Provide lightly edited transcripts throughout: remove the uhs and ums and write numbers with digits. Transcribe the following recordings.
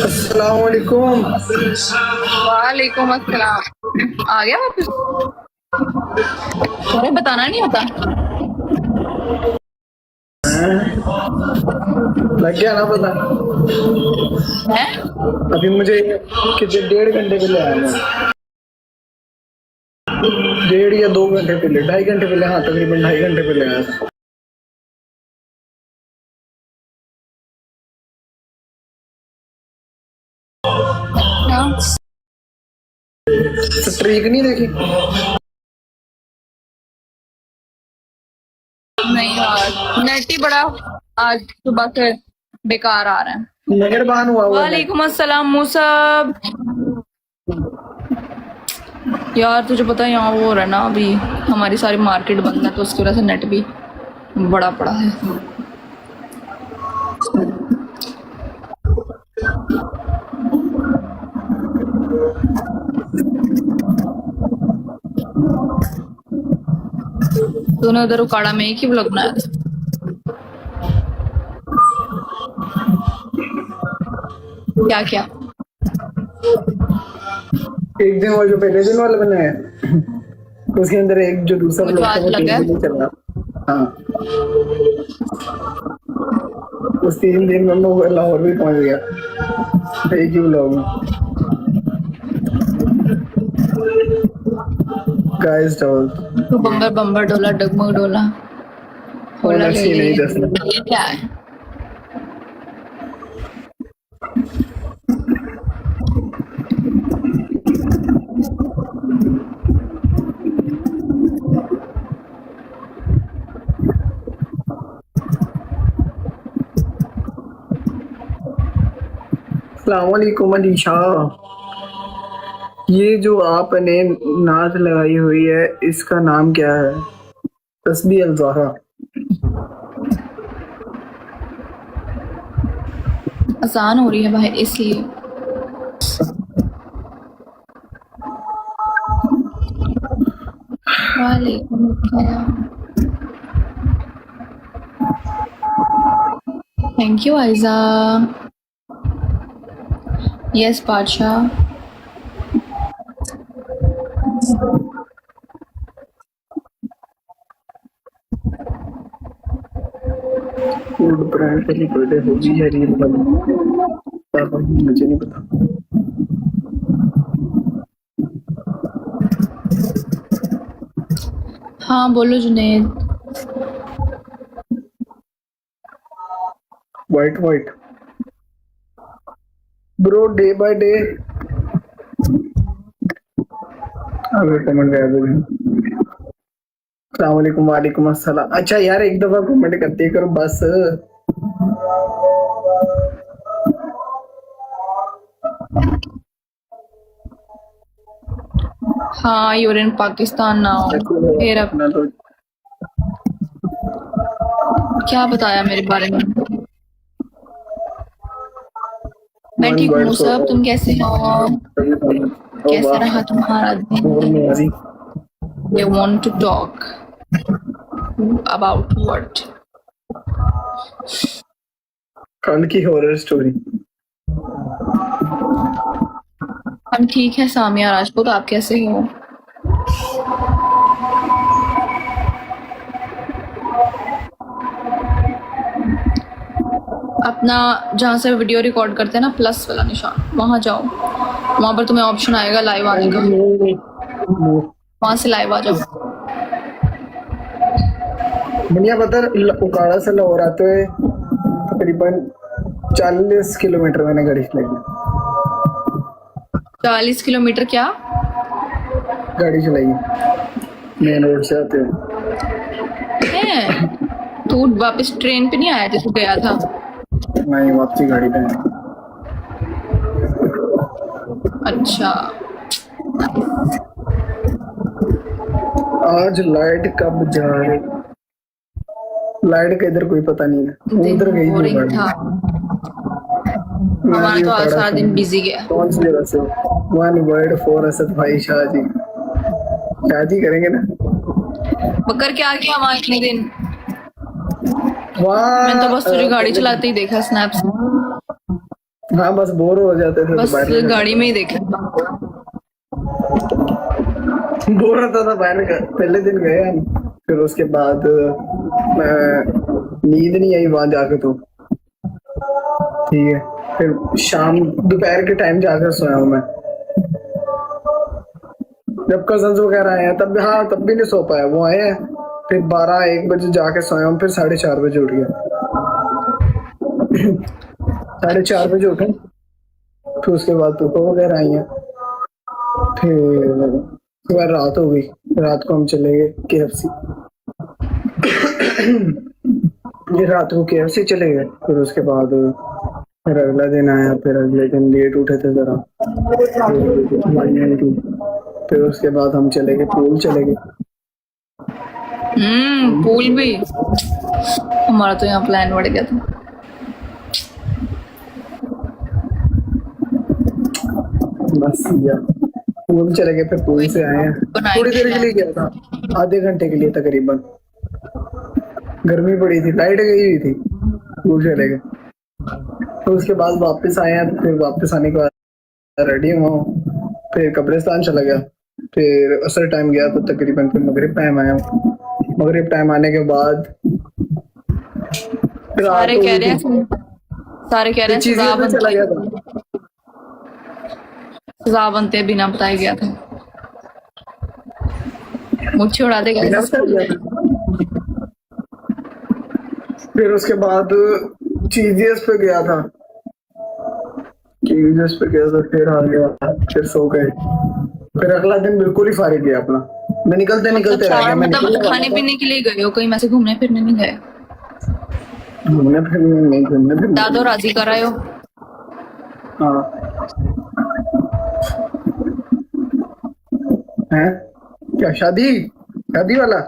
अस्सलाम वालेकुम। वालेकुम अस्सलाम। आ गया वापस? तुम्हें बताना नहीं होता? लग गया ना पता। है अभी मुझे कितने 1.5 घंटे पहले आया मैं। 1.5 या 2 घंटे पहले, 2.5 घंटे पहले, हाँ तकरीबन 2.5 घंटे पहले आया था। हाँ? स्ट्रीक नहीं देखी? नहीं यार, नेट ही बड़ा आज सुबह से बेकार आ रहा है। मेहरबान हुआ है। वालेकुम अस्सलाम मुसब। यार तुझे पता है यहाँ वो हो रहा है ना, अभी हमारी सारी मार्केट बंद है तो उसकी वजह से नेट भी बड़ा पड़ा है। तूने उधर उकाड़ा में एक ही ब्लॉग बनाया था? क्या क्या? एक दिन वो जो पहले दिन वाला बनाया उसके अंदर एक जो दूसरा मुझे ब्लॉग था आज वो 3 लगा दिन ही चल रहा। हाँ, उस 3 दिन में मैं लाहौर भी पहुंच गया एक ही ब्लॉग में। गाइस डबल तू बम्बर बम्बर डोला डगमग डोला होला ले ले। नहीं दसना। ये क्या है? अस्सलाम वालेकुम अलीशा। ये जो आपने नात लगाई हुई है इसका नाम क्या है? तस्बीह अल ज़हरा। आसान हो रही है बाहर इसलिए। वालेकुम अस्सलाम। Thank you Aiza. Yes Badshah. Food brand पहली बर्थडे होगी या रील वाली? पापा मुझे नहीं पता। हाँ बोलो Junaid. White white bro, day by day. अगर कमेंट कर दो। अस्सलाम वालेकुम। वालेकुम अस्सलाम। अच्छा यार एक दफा कमेंट करते करो बस। हाँ यूर इन पाकिस्तान नाउ। फिर अब अपना तो क्या बताया मेरे बारे में? मैं ठीक हूँ सब, तुम कैसे हो? कैसा रहा तुम्हारा दिन? They want to talk about what? कल की हॉरर स्टोरी। हम ठीक है सामिया राजपूत, आप कैसे हो? अपना जहाँ से वीडियो रिकॉर्ड करते हैं ना, प्लस वाला निशान, वहाँ जाओ। वहाँ पर तुम्हें ऑप्शन आएगा लाइव आने का, वहाँ से लाइव आ जाओ। दुनिया पता उकाड़ा से लाहौर आते हुए तकरीबन 40 किलोमीटर मैंने गाड़ी चलाई। 40 किलोमीटर क्या गाड़ी चलाई मेन रोड से आते हुए। है? तू वापस ट्रेन पे नहीं आया थे, तू गया था? नहीं, वापसी गाड़ी पे। अच्छा। आज लाइट कब जा रही? लाइट का इधर कोई पता नहीं है, उधर गई थी गाड़ी। था हमारा तो आज सारा दिन बिजी गया। कौन सी जगह से? 1 वर्ड फॉर असद भाई शाहजी। शाहजी करेंगे ना। बकर क्या किया वहाँ इतने दिन? मैंने तो बस तुझे वहाँ गाड़ी चलाते ही देखा स्नैप्स, हाँ बस बोर हो जाते थे बस तो बाहर गाड़ी में ही देखा। बोर होता था बाहर का। पहले दिन गए हम, फिर उसके बाद नींद नहीं आई वहां जाके तो ठीक है। फिर शाम दोपहर के टाइम जाकर सोया हूँ मैं, जब कजन्स वगैरह आए हैं तब। हाँ तब भी नहीं सो पाया, वो आए हैं फिर 12-1 बजे जाके सोया हूँ, फिर 4:30 बजे उठ गया। 4:30 बजे उठे, फिर उसके बाद धूप वगैरह आई है, फिर उसके बाद रात हो गई। रात को हम चले गए KFC। ये रात को KFC चले गए, फिर उसके बाद फिर अगला दिन आया, फिर अगले दिन लेट उठे थे जरा, फिर उसके बाद हम चले गए पूल चले गए। पूल भी हमारा तो यहाँ प्लान बढ़ गया था। बस यार पूल चले गए, फिर पूल से आए हैं। थोड़ी देर के लिए गया था, आधे घंटे के लिए तकरीबन। गर्मी पड़ी थी, लाइट गई हुई थी, पूल चले गए। तो उसके बाद वापस आए हैं, तो फिर वापस आने के बाद रेडी हुआ हूँ, फिर कब्रिस्तान चला गया, फिर असर टाइम गया तो तकरीबन फिर मगरिब टाइम आया। मगरिब टाइम आने के बाद सारे कह रहे हैं चीजें में चला गया था। सजा बनते बिना बताए गया था, मुझे उड़ा देगा। बिना बताए गया था। फिर उसके बाद चीजेस पे गया था, चीजेस पे गया था, फिर आ गया, फिर सो गए। फिर अगला दिन बिल्कुल ही फारिग गया अपना। मैं निकलते निकलते रह गया। मैं मतलब खाने पीने के लिए गए हो कहीं, वैसे घूमने फिरने नहीं गए? घूमने फिरने नहीं, घूमने फिरने दादो राजी कर रहे हो? हाँ हैं क्या? शादी वाला?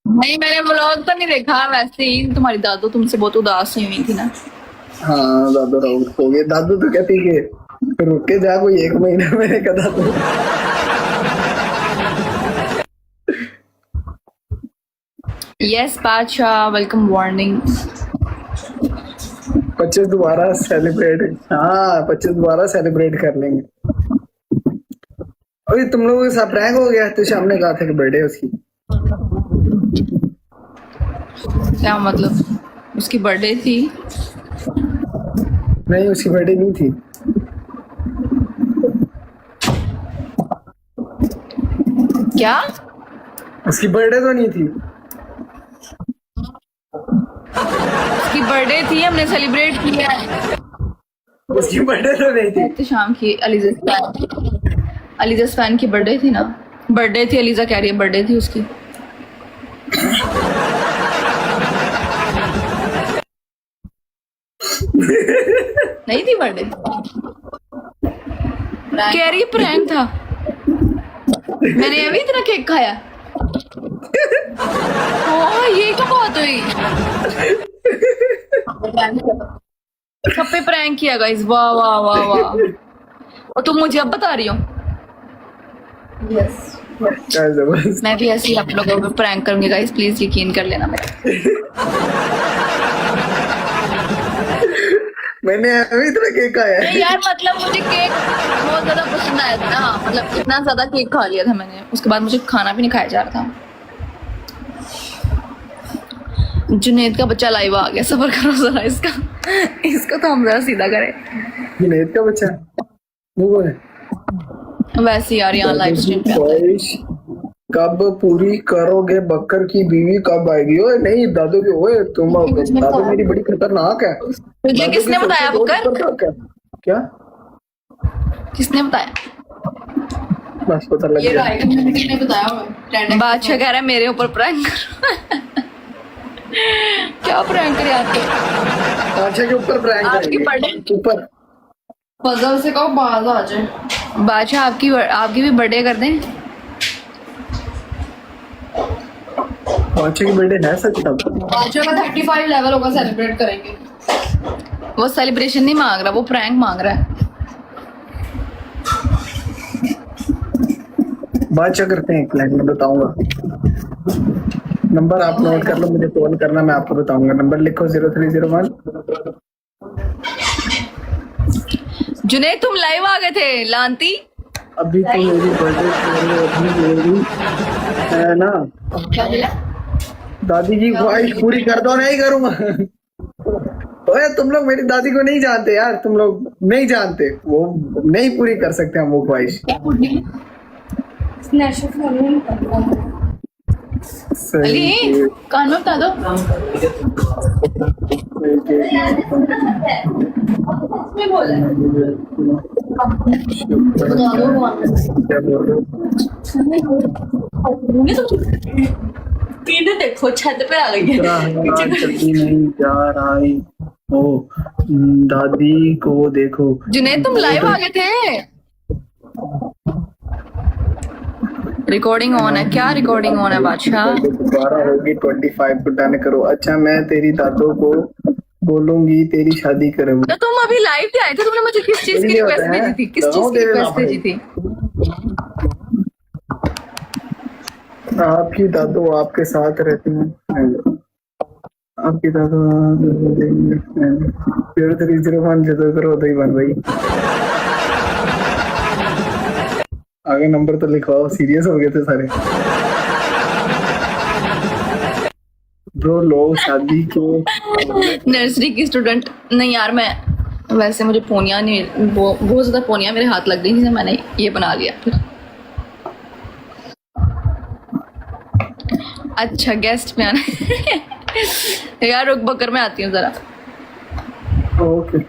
नहीं मैंने व्लॉग तो नहीं देखा, वैसे ही तुम्हारी दादू तुमसे बहुत उदास हुई थी ना। हाँ दादू राउंड हो गए। दादू तो कहती है फिर रुक के जा कोई 1 महीना। मैंने कहा दादू यस बादशाह वेलकम वार्निंग। 25 दोबारा सेलिब्रेट, हाँ 25 दोबारा सेलिब्रेट कर लेंगे। अभी तुम लोगों के साथ प्रैंक हो गया तो शाम ने कहा था कि बर्थडे उसकी। क्या मतलब? उसकी बर्थडे थी? नहीं उसकी बर्थडे नहीं थी। क्या? उसकी बर्थडे तो नहीं थी। उसकी बर्थडे थी, हमने सेलिब्रेट किया है। उसकी बर्थडे तो नहीं थी। तो शाम की अलीजा फैन की बर्थडे थी ना। बर्थडे थी, अलीजा कह रही है बर्थडे थी उसकी। नहीं थी बर्थडे, कह रही प्रैंक था। मैंने अभी इतना केक खाया। ओह ये क्या बात हुई? सब पे प्रैंक किया गाइस, वाह वाह वाह वाह। और तुम मुझे अब बता रही हो? यस मैं भी ऐसे ही आप लोगों को प्रैंक करूंगी गाइस, प्लीज यकीन कर लेना। मैंने अभी इतना केक खाया है। यार मतलब मुझे केक बहुत ज्यादा पसंद आया था ना, मतलब इतना ज्यादा केक खा लिया था मैंने, उसके बाद मुझे खाना भी नहीं खाया जा रहा था। जुनेद का बच्चा लाइव आ गया, सबर करो जरा इसका तो हम जरा सीधा करें। जुनेद का बच्चा वो है वैसे यार यहाँ लाइव स्ट्रीम पे कब पूरी करोगे? बकर की बीवी कब आएगी? ओए नहीं दादू की, ओए तुम दादू मेरी बड़ी खतरनाक है। तुझे किसने बताया बकर? क्या किसने बताया? बस पता लग गया। किसने बताया? बादशाह कह रहा है मेरे ऊपर प्रैंक करो। क्या प्रैंक करे आपके? बादशाह के ऊपर प्रैंक आपकी बर्थडे ऊपर फजल से कहो बाज आ जाए। बादशाह आपकी भी बर्थडे कर दें। बादशाह की बर्थडे है सच? तब बादशाह का 35 लेवल होगा, सेलिब्रेट करेंगे। वो सेलिब्रेशन नहीं मांग रहा, वो प्रैंक मांग रहा है। बादशाह करते हैं, एक लाइन में बताऊंगा। नंबर आप नोट कर लो, मुझे कॉल करना, मैं आपको बताऊंगा। नंबर लिखो 0301। जुनैद तुम लाइव आ गए थे लांती। अभी तो मेरी बर्थडे है ना, क्या बोला? दादी की ख्वाहिश पूरी कर दो। नहीं करूंगा। ओए तुम लोग मेरी दादी को नहीं जानते यार, तुम लोग नहीं जानते, वो नहीं पूरी कर सकते हम वो ख्वाहिश। अली कान में बता दो। क्या बोल रहे हो? पीने देखो छत पे आ गई इतना है। हमारा जल्दी नहीं जा रहा है। ओ दादी को देखो। जुनैद तुम लाइव आ गए थे। रिकॉर्डिंग ऑन है क्या? रिकॉर्डिंग ऑन है बादशाह। दोबारा होगी 25 को डन करो। अच्छा मैं तेरी दादों को बोलूंगी तेरी शादी करूंगी। तो तुम अभी लाइव भी आए थे, तुमने मुझे किस चीज की ये होता रिक्वेस्ट है। भेजी थी? किस चीज की रिक्वेस्ट भेजी थी? आपकी दादो आपके साथ रहती हैं। आपकी दादो 0301 जदो करो तो ही बन भाई। आगे नंबर तो लिखवाओ, सीरियस हो गए थे सारे। ब्रो लोग शादी को नर्सरी की स्टूडेंट नहीं यार, मैं वैसे मुझे पोनिया नहीं, बहुत ज्यादा पोनिया मेरे हाथ लग गई थी, मैंने ये बना लिया फिर। अच्छा गेस्ट में आना। यार रुक बकर में आती हूँ जरा। ओके